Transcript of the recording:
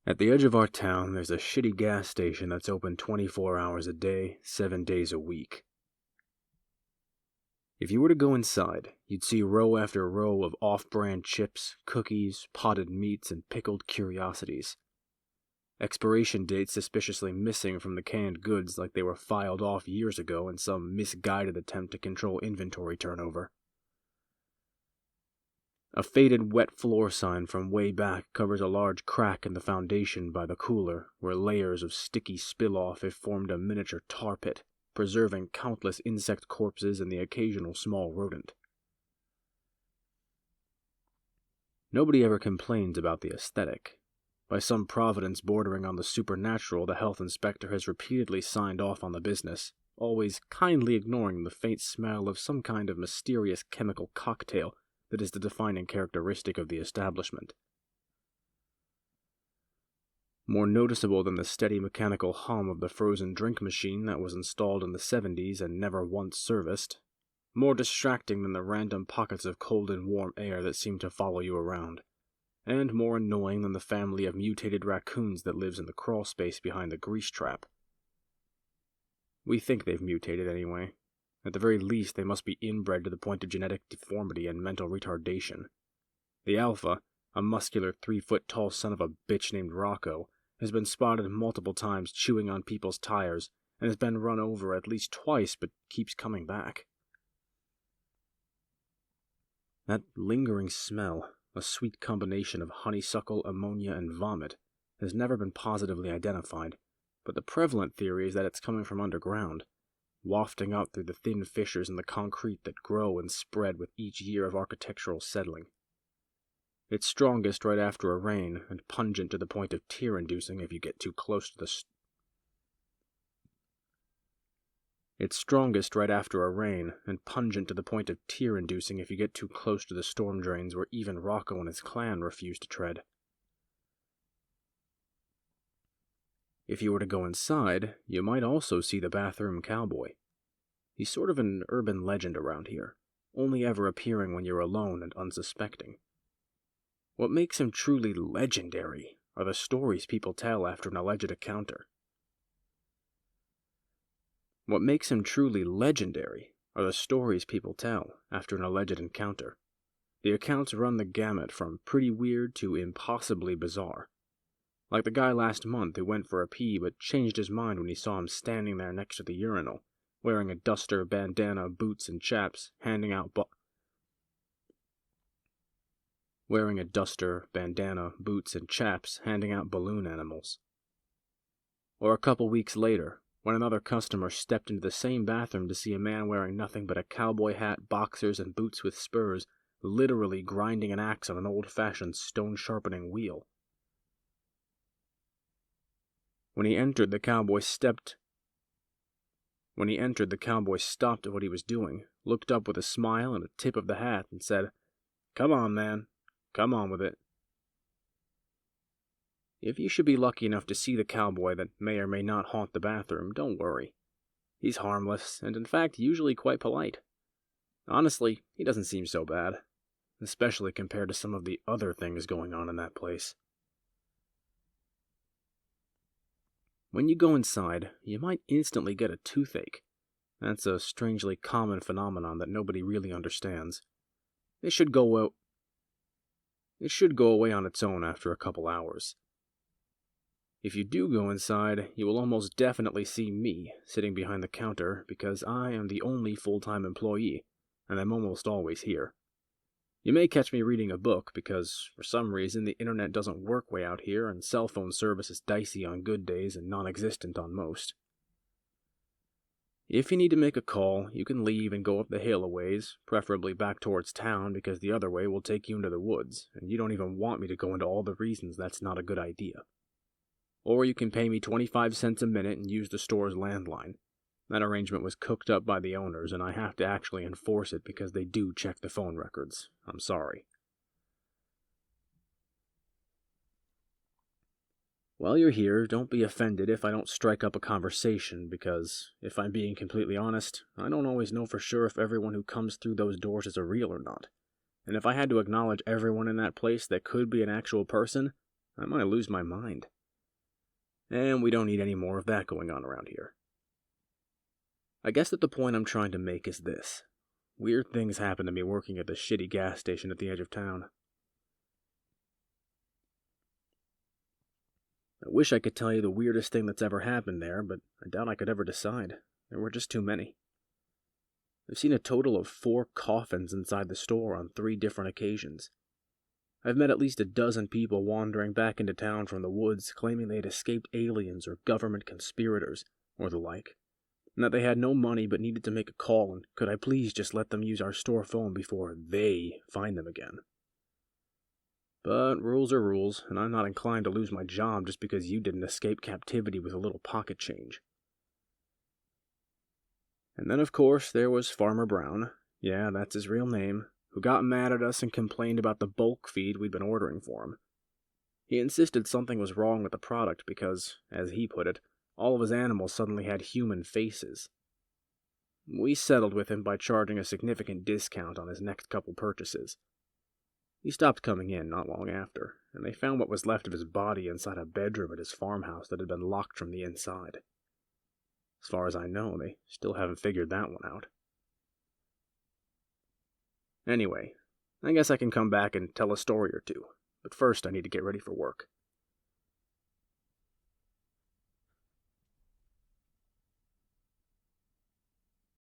At the edge of our town, there's a shitty gas station that's open 24 hours a day, 7 days a week. If you were to go inside, you'd see row after row of off-brand chips, cookies, potted meats, and pickled curiosities. Expiration dates suspiciously missing from the canned goods like they were filed off years ago in some misguided attempt to control inventory turnover. A faded wet floor sign from way back covers a large crack in the foundation by the cooler, where layers of sticky spill-off have formed a miniature tar pit, preserving countless insect corpses and the occasional small rodent. Nobody ever complains about the aesthetic. By some providence bordering on the supernatural, the health inspector has repeatedly signed off on the business, always kindly ignoring the faint smell of some kind of mysterious chemical cocktail that is the defining characteristic of the establishment. More noticeable than the steady mechanical hum of the frozen drink machine that was installed in the 70s and never once serviced, more distracting than the random pockets of cold and warm air that seem to follow you around, and more annoying than the family of mutated raccoons that lives in the crawl space behind the grease trap. We think they've mutated anyway. At the very least, they must be inbred to the point of genetic deformity and mental retardation. The alpha, a muscular 3-foot-tall son of a bitch named Rocco, has been spotted multiple times chewing on people's tires and has been run over at least twice but keeps coming back. That lingering smell, a sweet combination of honeysuckle, ammonia, and vomit, has never been positively identified, but the prevalent theory is that it's coming from underground, wafting out through the thin fissures in the concrete that grow and spread with each year of architectural settling. It's strongest right after a rain, and pungent to the point of tear-inducing if you get too close to the storm drains where even Rocco and his clan refuse to tread. If you were to go inside, you might also see the bathroom cowboy. He's sort of an urban legend around here, only ever appearing when you're alone and unsuspecting. What makes him truly legendary are the stories people tell after an alleged encounter. The accounts run the gamut from pretty weird to impossibly bizarre. Like the guy last month who went for a pee but changed his mind when he saw him standing there next to the urinal, wearing a duster, bandana, boots, and chaps, handing out balloon animals. Or a couple weeks later, when another customer stepped into the same bathroom to see a man wearing nothing but a cowboy hat, boxers, and boots with spurs, literally grinding an axe on an old-fashioned stone-sharpening wheel. When he entered, the cowboy stopped at what he was doing, looked up with a smile and a tip of the hat, and said, "Come on, man. Come on with it." If you should be lucky enough to see the cowboy that may or may not haunt the bathroom, don't worry. He's harmless, and in fact usually quite polite. Honestly, he doesn't seem so bad, especially compared to some of the other things going on in that place. When you go inside, you might instantly get a toothache. That's a strangely common phenomenon that nobody really understands. It should go away on its own after a couple hours. If you do go inside, you will almost definitely see me sitting behind the counter because I am the only full-time employee, and I'm almost always here. You may catch me reading a book because, for some reason, the internet doesn't work way out here and cell phone service is dicey on good days and non-existent on most. If you need to make a call, you can leave and go up the hill a ways, preferably back towards town because the other way will take you into the woods, and you don't even want me to go into all the reasons that's not a good idea. Or you can pay me 25 cents a minute and use the store's landline. That arrangement was cooked up by the owners, and I have to actually enforce it because they do check the phone records. I'm sorry. While you're here, don't be offended if I don't strike up a conversation because, if I'm being completely honest, I don't always know for sure if everyone who comes through those doors is a real or not. And if I had to acknowledge everyone in that place that could be an actual person, I might lose my mind. And we don't need any more of that going on around here. I guess that the point I'm trying to make is this. Weird things happen to me working at the shitty gas station at the edge of town. I wish I could tell you the weirdest thing that's ever happened there, but I doubt I could ever decide. There were just too many. I've seen a total of 4 coffins inside the store on 3 different occasions. I've met at least a dozen people wandering back into town from the woods claiming they had escaped aliens or government conspirators, or the like, and that they had no money but needed to make a call and could I please just let them use our store phone before they find them again. But rules are rules, and I'm not inclined to lose my job just because you didn't escape captivity with a little pocket change. And then, of course, there was Farmer Brown, yeah, that's his real name, who got mad at us and complained about the bulk feed we'd been ordering for him. He insisted something was wrong with the product because, as he put it, all of his animals suddenly had human faces. We settled with him by charging a significant discount on his next couple purchases. He stopped coming in not long after, and they found what was left of his body inside a bedroom at his farmhouse that had been locked from the inside. As far as I know, they still haven't figured that one out. Anyway, I guess I can come back and tell a story or two, but first I need to get ready for work.